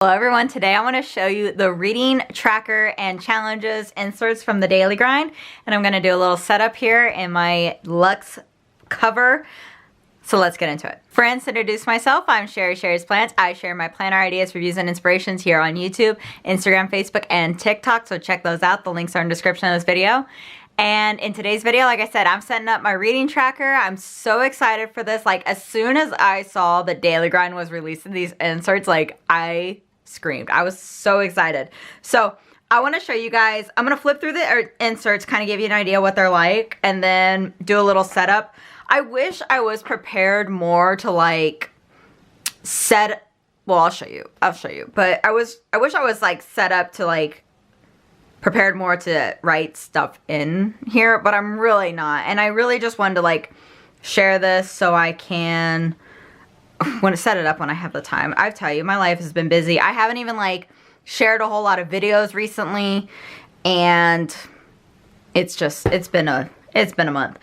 Hello everyone, today I want to show you the reading tracker and challenges inserts from the Daily Grind, and I'm going to do a little setup here in my luxe cover. So let's get into it. Friends, to introduce myself, I'm Sherry, Sherry's Plants. I share my planner ideas, reviews, and inspirations here on YouTube, Instagram, Facebook, and TikTok, so check those out. The links are in the description of this video. And in today's video, like I said, I'm setting up my reading tracker. I'm so excited for this. Like, as soon as I saw that Daily Grind was releasing these inserts, like, I screamed. I was so excited. So I want to show you guys, I'm going to flip through the inserts, kind of give you an idea what they're like, and then do a little setup. I wish I was prepared more to like well, I'll show you, but I wish I was like set up to like prepared more to write stuff in here, but I'm really not. And I really just wanted to like share this so I can want to set it up when I have the time. I tell you, my life has been busy. I haven't even like shared a whole lot of videos recently, and it's been a month.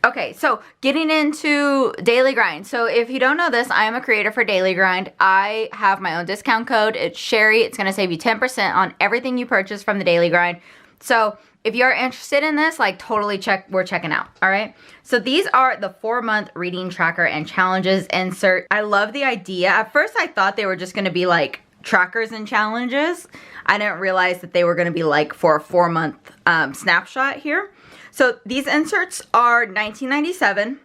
Okay, so getting into Daily Grind. So if you don't know this, I am a creator for Daily Grind. I have my own discount code. It's SHERRI. It's going to save you 10% on everything you purchase from the Daily Grind. So if you're interested in this, like totally we're checking out, all right? So these are the 4-month reading tracker and challenges insert. I love the idea. At first I thought they were just gonna be like trackers and challenges. I didn't realize that they were gonna be like for a 4-month snapshot here. So these inserts are $19.97. And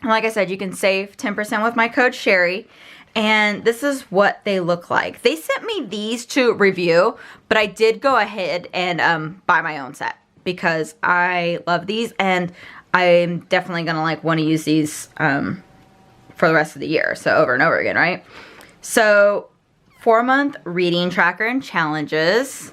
like I said, you can save 10% with my code SHERRI. And this is what they look like. They sent me these to review, but I did go ahead and buy my own set because I love these, and I'm definitely gonna like want to use these for the rest of the year, so over and over again, right? So 4-month reading tracker and challenges.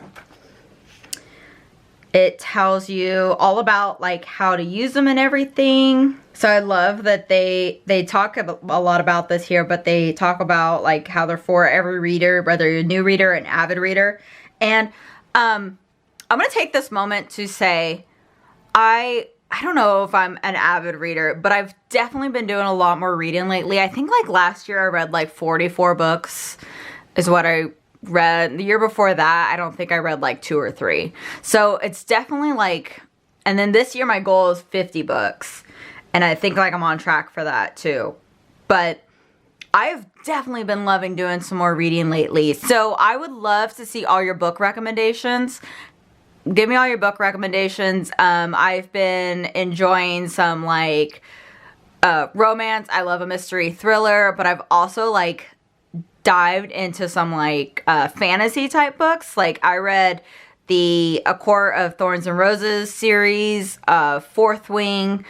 It tells you all about like how to use them and everything. So I love that they talk a lot about this here, but they talk about like how they're for every reader, whether you're a new reader, an avid reader. And I'm gonna take this moment to say, I don't know if I'm an avid reader, but I've definitely been doing a lot more reading lately. I think like last year I read like 44 books is what I read. The year before that, I don't think I read like 2 or 3. So it's definitely like, and then this year my goal is 50 books. And I think like I'm on track for that too. But I've definitely been loving doing some more reading lately. So I would love to see all your book recommendations. Give me all your book recommendations. I've been enjoying some like romance. I love a mystery thriller, but I've also like dived into some like fantasy type books. Like I read the A Court of Thorns and Roses series, Fourth Wing,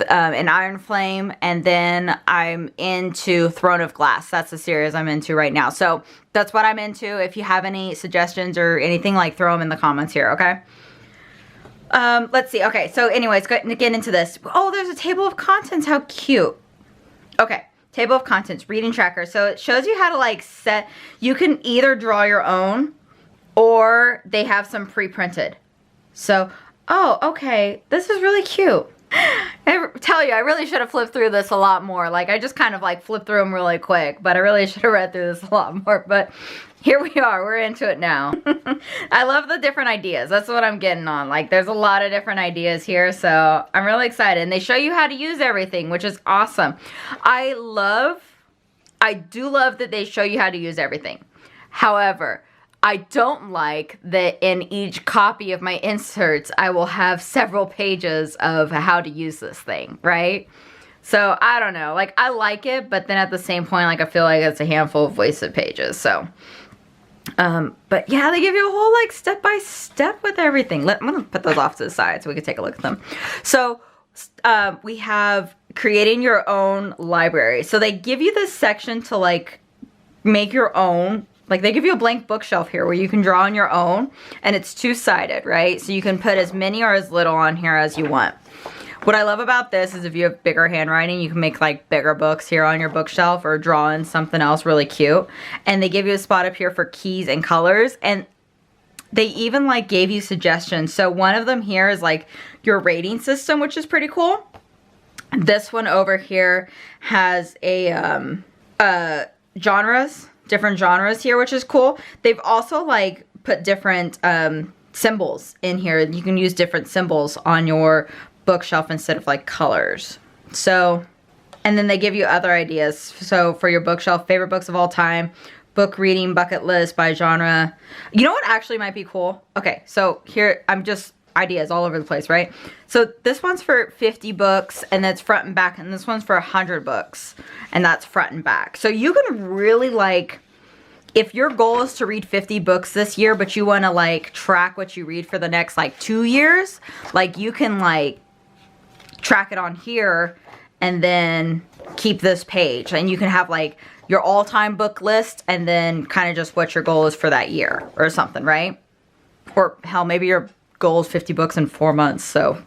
and Iron Flame, and then I'm into Throne of Glass. That's the series I'm into right now. So that's what I'm into. If you have any suggestions or anything, like throw them in the comments here, okay? Let's see. Okay, so anyways, get into this. Oh, there's a table of contents. How cute. Okay, table of contents, reading tracker. So it shows you how to like set, you can either draw your own or they have some pre-printed. So, oh, okay, this is really cute. I tell you, I really should have flipped through this a lot more. Like, I just kind of like flipped through them really quick, but I really should have read through this a lot more. But here we are, we're into it now. I love the different ideas. That's what I'm getting on. Like, there's a lot of different ideas here, so I'm really excited. And they show you how to use everything, which is awesome. I do love that they show you how to use everything. However, I don't like that in each copy of my inserts, I will have several pages of how to use this thing, right? So, I don't know. Like, I like it, but then at the same point, like, I feel like it's a handful of wasted pages, so. But yeah, they give you a whole, like, step-by-step with everything. I'm gonna put those off to the side so we can take a look at them. So, we have creating your own library. So, they give you this section to, like, make your own. Like, they give you a blank bookshelf here where you can draw on your own, and it's 2-sided, right? So you can put as many or as little on here as you want. What I love about this is if you have bigger handwriting, you can make like bigger books here on your bookshelf or draw in something else really cute. And they give you a spot up here for keys and colors, and they even like gave you suggestions. So one of them here is like your rating system, which is pretty cool. This one over here has a genres. different genres here, which is cool. They've also like put different symbols in here. You can use different symbols on your bookshelf instead of like colors. So, and then they give you other ideas. So for your bookshelf, favorite books of all time, book reading bucket list by genre. You know what actually might be cool? Okay, so here, I'm just ideas all over the place, right? So this one's for 50 books and that's front and back, and this one's for 100 books and that's front and back. So you can really like, if your goal is to read 50 books this year, but you want to like track what you read for the next like 2 years, like you can like track it on here and then keep this page, and you can have like your all-time book list and then kind of just what your goal is for that year or something, right? Or hell, maybe your goal is 50 books in 4 months, so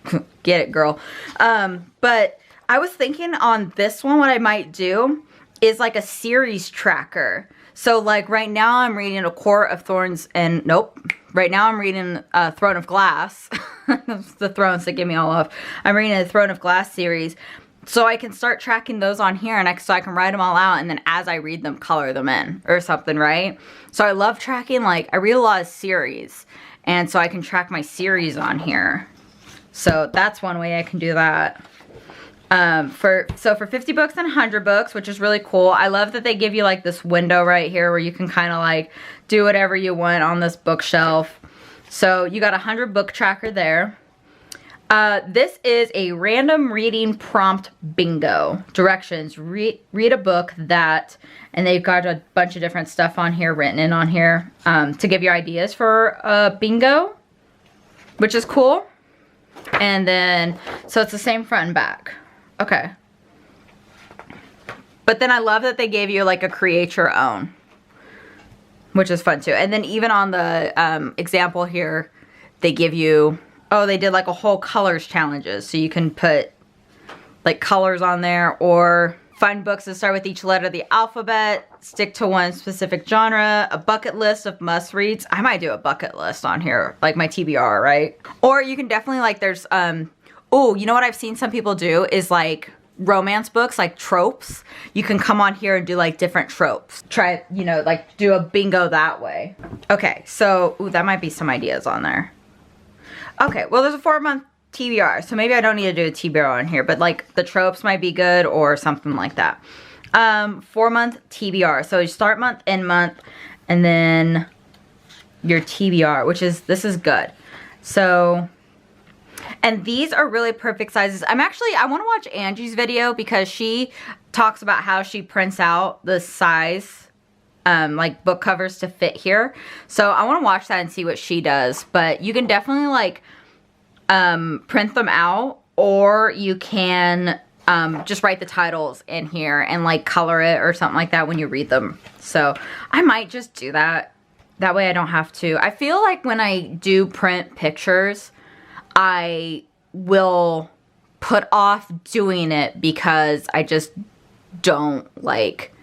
get it, girl. But I was thinking on this one, what I might do is like a series tracker. So like right now I'm reading A Court of Thorns and, nope. Right now I'm reading Throne of Glass. The thrones that give me all off. I'm reading the Throne of Glass series. So I can start tracking those on here, and so I can write them all out, and then as I read them, color them in or something, right? So I love tracking, like I read a lot of series, and so I can track my series on here. So that's one way I can do that. For 50 books and 100 books, which is really cool. I love that they give you like this window right here where you can kind of like do whatever you want on this bookshelf. So you got a 100 book tracker there. This is a random reading prompt bingo. Directions, read a book that, and they've got a bunch of different stuff on here, written in on here, to give you ideas for bingo, which is cool. And then, so it's the same front and back. Okay. But then I love that they gave you like a create your own, which is fun too. And then even on the example here, they give you, oh, they did like a whole colors challenges. So you can put like colors on there, or find books that start with each letter of the alphabet, stick to one specific genre, a bucket list of must reads. I might do a bucket list on here, like my TBR, right? Or you can definitely like, there's, oh, you know what I've seen some people do is like romance books, like tropes. You can come on here and do like different tropes. Try, you know, like do a bingo that way. Okay, so, ooh, that might be some ideas on there. Okay, well, there's a 4-month TBR, so maybe I don't need to do a TBR on here, but like the tropes might be good or something like that. 4-month TBR, so you start month, end month, and then your TBR, which is, this is good. So, and these are really perfect sizes. I want to watch Angie's video because she talks about how she prints out the size like book covers to fit here. So I want to watch that and see what she does. But you can definitely like print them out, or you can just write the titles in here and like color it or something like that when you read them. So I might just do that. That way I don't have to. I feel like when I do print pictures, I will put off doing it because I just don't like,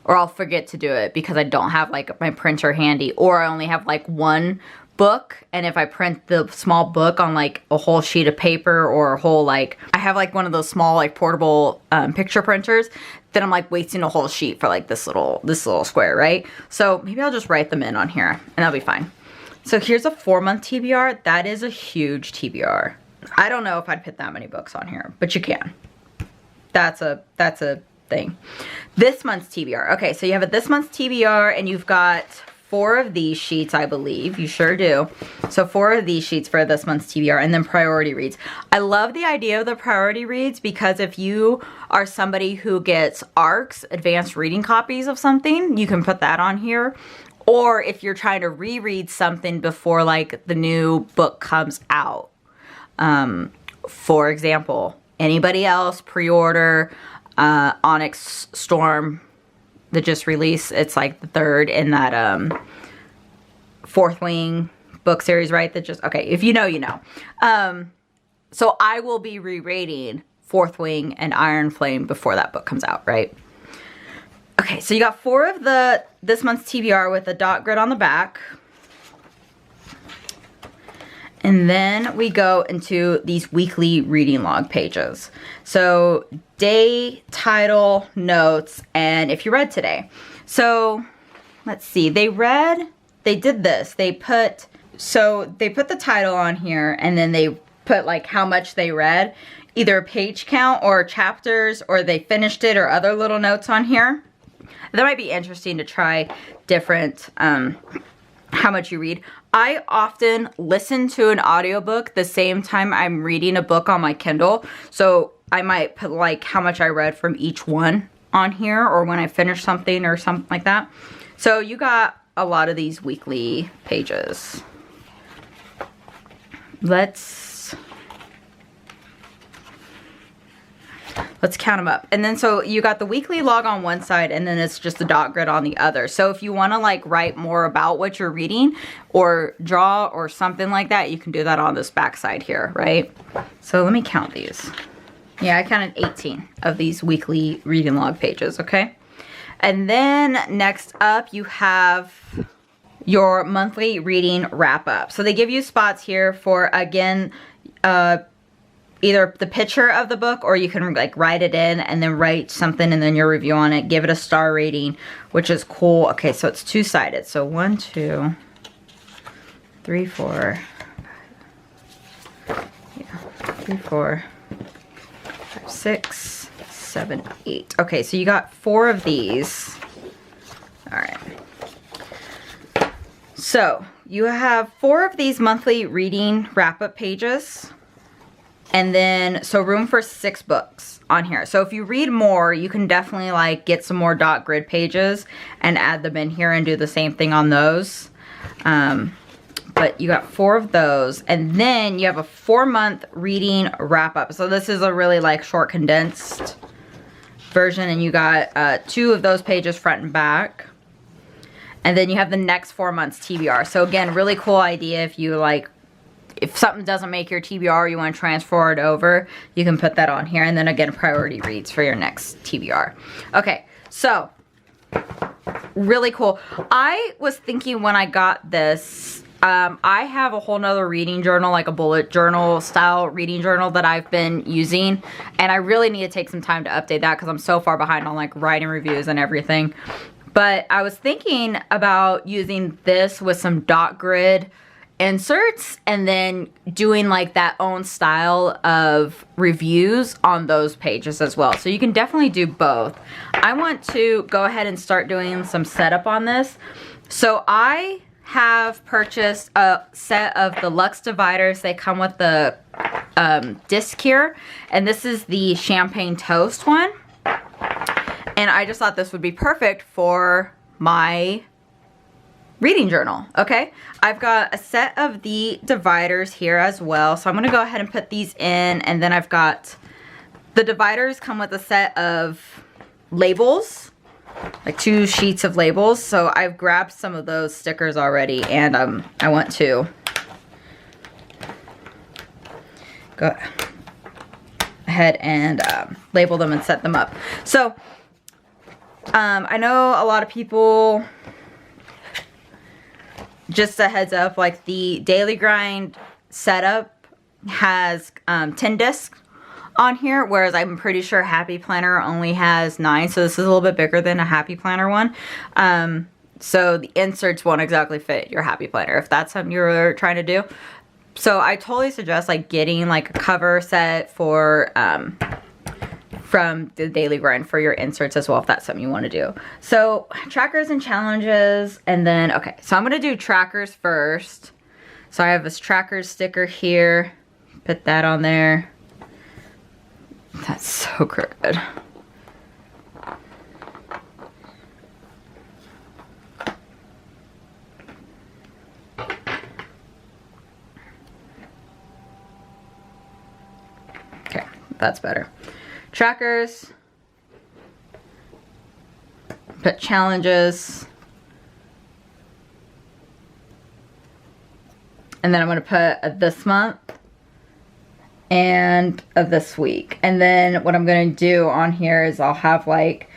or I'll forget to do it because I don't have like my printer handy, or I only have like one book, and if I print the small book on like a whole sheet of paper or a whole like, I have like one of those small like portable picture printers, then I'm like wasting a whole sheet for like this little square, right? So maybe I'll just write them in on here and that'll be fine. So here's a 4-month TBR. That is a huge TBR. I don't know if I'd put that many books on here, but you can. That's a thing. This month's TBR. Okay, so you have a this month's TBR, and you've got 4 of these sheets, I believe. You sure do. So 4 of these sheets for this month's TBR, and then priority reads. I love the idea of the priority reads because if you are somebody who gets ARCs, advanced reading copies of something, you can put that on here. Or if you're trying to reread something before like the new book comes out. For example, anybody else pre-order Onyx Storm that just released? It's like the 3rd in that Fourth Wing book series, right? That just, okay, if you know, you know. So I will be rereading Fourth Wing and Iron Flame before that book comes out, right? Okay, so you got 4 of this month's TBR with a dot grid on the back. And then we go into these weekly reading log pages. So day, title, notes, and if you read today. So let's see, they did this. They put the title on here, and then they put like how much they read, either a page count or chapters, or they finished it, or other little notes on here. That might be interesting to try different, how much you read. I often listen to an audiobook the same time I'm reading a book on my Kindle. So I might put like how much I read from each one on here, or when I finish something or something like that. So you got a lot of these weekly pages. Let's count them up. And then so you got the weekly log on one side, and then it's just a dot grid on the other. So if you want to like write more about what you're reading or draw or something like that, you can do that on this back side here, right? So let me count these. Yeah, I counted 18 of these weekly reading log pages, okay? And then next up you have your monthly reading wrap up. So they give you spots here for, again, either the picture of the book, or you can like write it in and then write something and then your review on it. Give it a star rating, which is cool. Okay, so it's two-sided. So 1, 2, 3, 4. Yeah, 3, 4, 5, 6, 7, 8. Okay, so you got 4 of these. All right. So you have 4 of these monthly reading wrap-up pages. And then, so room for 6 books on here. So if you read more, you can definitely like get some more dot grid pages and add them in here and do the same thing on those. But you got 4 of those. And then you have a 4-month reading wrap up. So this is a really like short condensed version. And you got 2 of those pages front and back. And then you have the next 4 months TBR. So again, really cool idea if you like, if something doesn't make your TBR, you want to transfer it over, you can put that on here. And then again, priority reads for your next TBR. Okay, so really cool. I was thinking when I got this, I have a whole nother reading journal, like a bullet journal style reading journal that I've been using. And I really need to take some time to update that because I'm so far behind on like writing reviews and everything. But I was thinking about using this with some dot grid inserts and then doing like that own style of reviews on those pages as well. So you can definitely do both. I want to go ahead and start doing some setup on this. So I have purchased a set of the Luxe dividers. They come with the disc here, and this is the champagne toast one. And I just thought this would be perfect for my reading journal. Okay, I've got a set of the dividers here as well, so I'm going to go ahead and put these in. And then I've got the dividers come with a set of labels, like 2 sheets of labels. So I've grabbed some of those stickers already, and I want to go ahead and label them and set them up. So I know a lot of people, just a heads up, like the Daily Grind setup has 10 discs on here, whereas I'm pretty sure Happy Planner only has 9, so this is a little bit bigger than a Happy Planner one. So the inserts won't exactly fit your Happy Planner if that's something you're trying to do. So I totally suggest like getting like a cover set for from the Daily Grind for your inserts as well, if that's something you want to do. So trackers and challenges, and then, okay, so I'm going to do trackers first. So I have this trackers sticker here. Put that on there. That's so good. Okay, that's better. Trackers, put challenges, and then I'm going to put this month and this week. And then what I'm going to do on here is I'll have like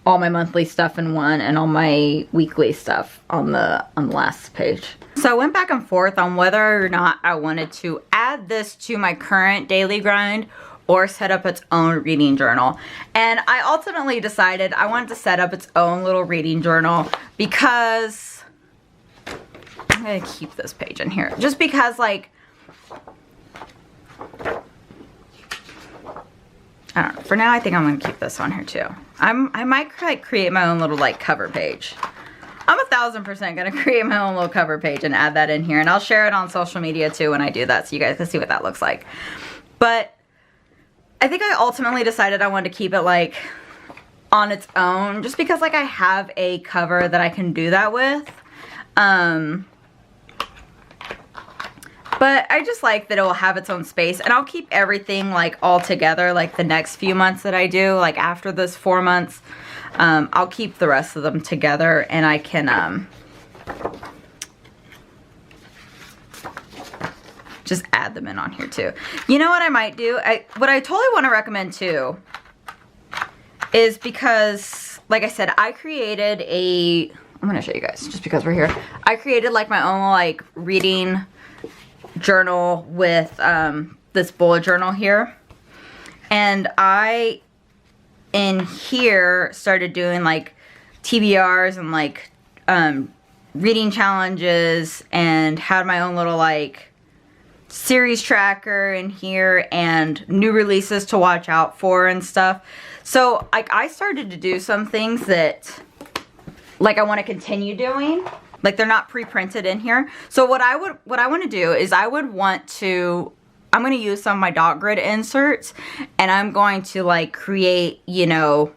all my monthly stuff in one and all my weekly stuff on the last page. So I went back and forth on whether or not I wanted to add this to my current Daily Grind or set up its own reading journal. And I ultimately decided I wanted to set up its own little reading journal because I'm gonna keep this page in here. Just because, like, I don't know. For now, I think I'm gonna keep this on here too. I might like create my own little like cover page. I'm 1000% gonna create my own little cover page and add that in here, and I'll share it on social media too when I do that, so you guys can see what that looks like. But I think I ultimately decided I wanted to keep it like on its own, just because like I have a cover that I can do that with. But I just like that it will have its own space, and I'll keep everything like all together like the next few months that I do, like after this 4 months. I'll keep the rest of them together, and I can just add them in on here too. You know what I might do? What I totally want to recommend too is, because like I said, I created I'm going to show you guys just because we're here. I created like my own like reading journal with this bullet journal here, and I in here started doing like TBRs and like reading challenges, and had my own little like series tracker in here and new releases to watch out for and stuff. So like I started to do some things that like I want to continue doing. Like they're not pre-printed in here. So what I want to do is I'm going to use some of my dot grid inserts, and I'm going to like create, you know,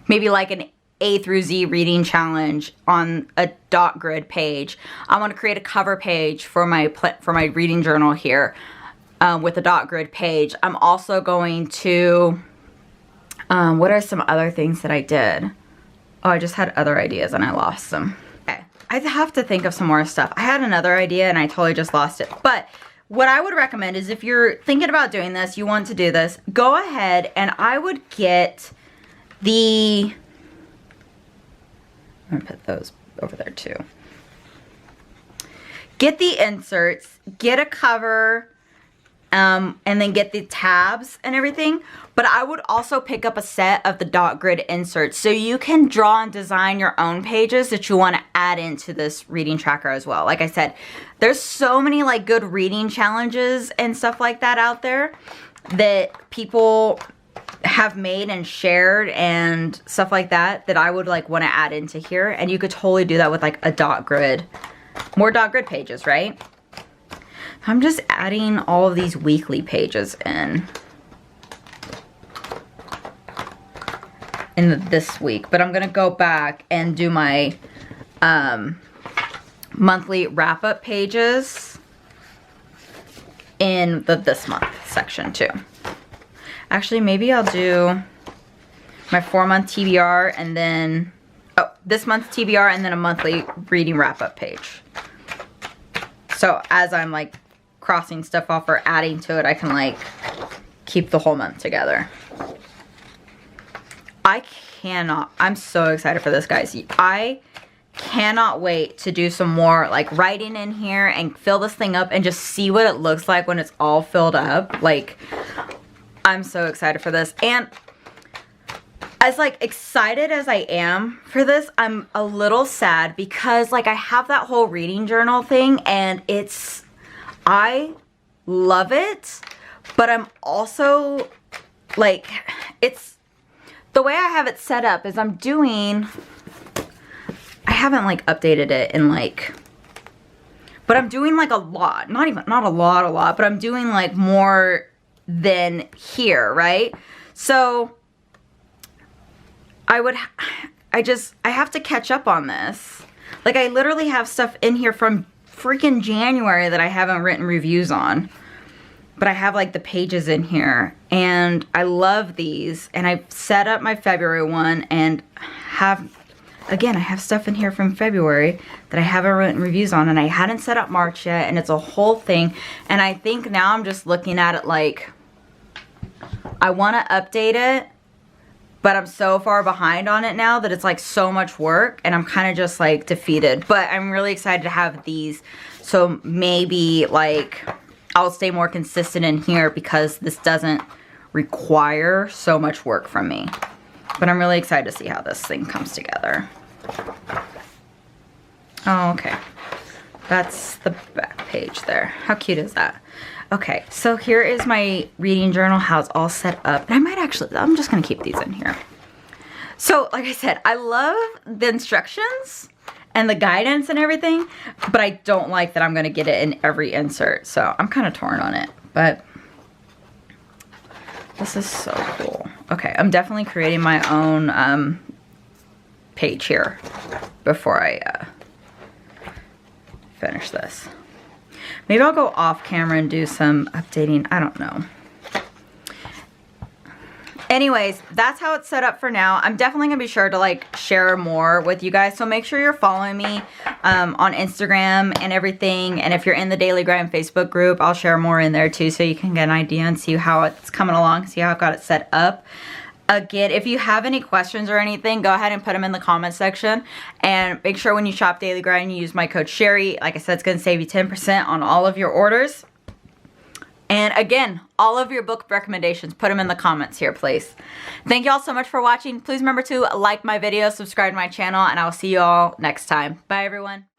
maybe like an A through Z reading challenge on a dot grid page. I want to create a cover page for my reading journal here with a dot grid page. I'm also going to, what are some other things that I did? Oh, I just had other ideas and I lost them. I have to think of some more stuff. I had another idea and I totally just lost it. But what I would recommend is, if you're thinking about doing this, you want to do this, go ahead and I would get I'm gonna put those over there too. Get the inserts, get a cover, and then get the tabs and everything. But I would also pick up a set of the dot grid inserts, so you can draw and design your own pages that you want to add into this reading tracker as well. Like I said, there's so many like good reading challenges and stuff like that out there that people have made and shared and stuff like that, that I would like want to add into here. And you could totally do that with like a dot grid, more dot grid pages, right? I'm just adding all of these weekly pages in this week, but I'm gonna go back and do my monthly wrap-up pages in the this month section too. Actually, maybe I'll do my 4-month TBR and then this month's TBR and then a monthly reading wrap-up page. So as I'm like crossing stuff off or adding to it, I can like keep the whole month together. I'm so excited for this, guys. I cannot wait to do some more like writing in here and fill this thing up and just see what it looks like when it's all filled up. Like, I'm so excited for this. And as like excited as I am for this, I'm a little sad because like I have that whole reading journal thing, and I love it, but I'm also like, the way I have it set up is I haven't like updated it in like, but I'm doing like a lot, not a lot, but I'm doing like more than here, right? So I have to catch up on this. Like I literally have stuff in here from freaking January that I haven't written reviews on. But I have like the pages in here, and I love these, and I've set up my February one, and I have stuff in here from February that I haven't written reviews on, and I hadn't set up March yet, and it's a whole thing. And I think now I'm just looking at it like I want to update it, but I'm so far behind on it now that it's like so much work, and I'm kind of just like defeated. But I'm really excited to have these, so maybe like I'll stay more consistent in here because this doesn't require so much work from me. But I'm really excited to see how this thing comes together. Oh, okay. That's the back page there. How cute is that? Okay, so here is my reading journal, how it's all set up. And I'm just gonna keep these in here. So, like I said, I love the instructions and the guidance and everything, but I don't like that I'm gonna get it in every insert. So I'm kind of torn on it, but this is so cool. Okay, I'm definitely creating my own page here before I finish this. Maybe I'll go off camera and do some updating. I don't know. Anyways, that's how it's set up for now. I'm definitely gonna be sure to like share more with you guys. So make sure you're following me on Instagram and everything. And if you're in the Daily Grind Facebook group, I'll share more in there too, so you can get an idea and see how it's coming along, see how I've got it set up. Again, if you have any questions or anything, go ahead and put them in the comment section. And make sure when you shop Daily Grind, you use my code SHERRI. Like I said, it's going to save you 10% on all of your orders. And again, all of your book recommendations, put them in the comments here, please. Thank you all so much for watching. Please remember to like my video, subscribe to my channel, and I will see you all next time. Bye, everyone.